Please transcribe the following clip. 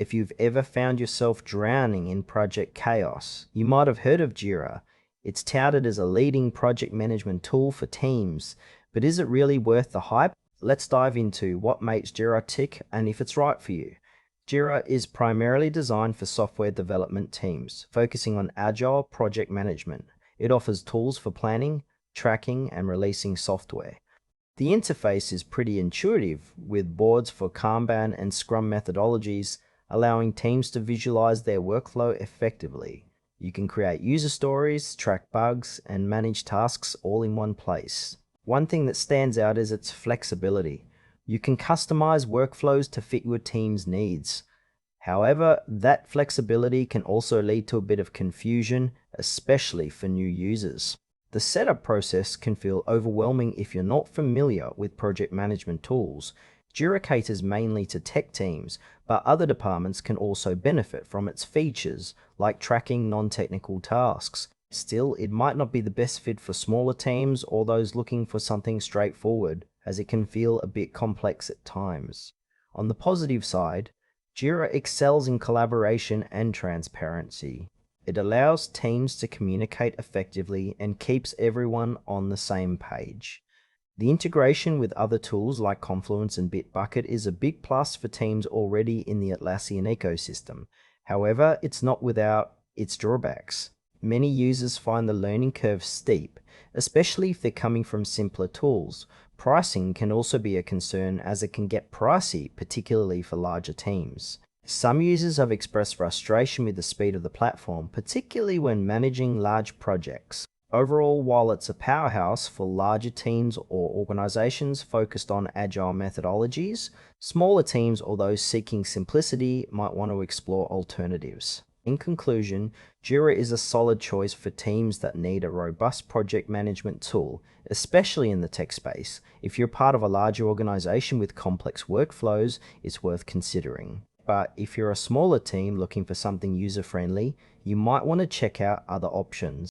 If you've ever found yourself drowning in project chaos, you might have heard of Jira. It's touted as a leading project management tool for teams, but is it really worth the hype? Let's dive into what makes Jira tick and if it's right for you. Jira is primarily designed for software development teams, focusing on agile project management. It offers tools for planning, tracking, and releasing software. The interface is pretty intuitive, with boards for Kanban and Scrum methodologies, allowing teams to visualize their workflow effectively. You can create user stories, track bugs, and manage tasks all in one place. One thing that stands out is its flexibility. You can customize workflows to fit your team's needs. However, that flexibility can also lead to a bit of confusion, especially for new users. The setup process can feel overwhelming if you're not familiar with project management tools. Jira caters mainly to tech teams, but other departments can also benefit from its features, like tracking non-technical tasks. Still, it might not be the best fit for smaller teams or those looking for something straightforward, as it can feel a bit complex at times. On the positive side, Jira excels in collaboration and transparency. It allows teams to communicate effectively and keeps everyone on the same page. The integration with other tools like Confluence and Bitbucket is a big plus for teams already in the Atlassian ecosystem. However, it's not without its drawbacks. Many users find the learning curve steep, especially if they're coming from simpler tools. Pricing can also be a concern as it can get pricey, particularly for larger teams. Some users have expressed frustration with the speed of the platform, particularly when managing large projects. Overall, while it's a powerhouse for larger teams or organizations focused on agile methodologies, smaller teams or those seeking simplicity might want to explore alternatives. In conclusion, Jira is a solid choice for teams that need a robust project management tool, especially in the tech space. If you're part of a larger organization with complex workflows, it's worth considering. But if you're a smaller team looking for something user-friendly, you might want to check out other options.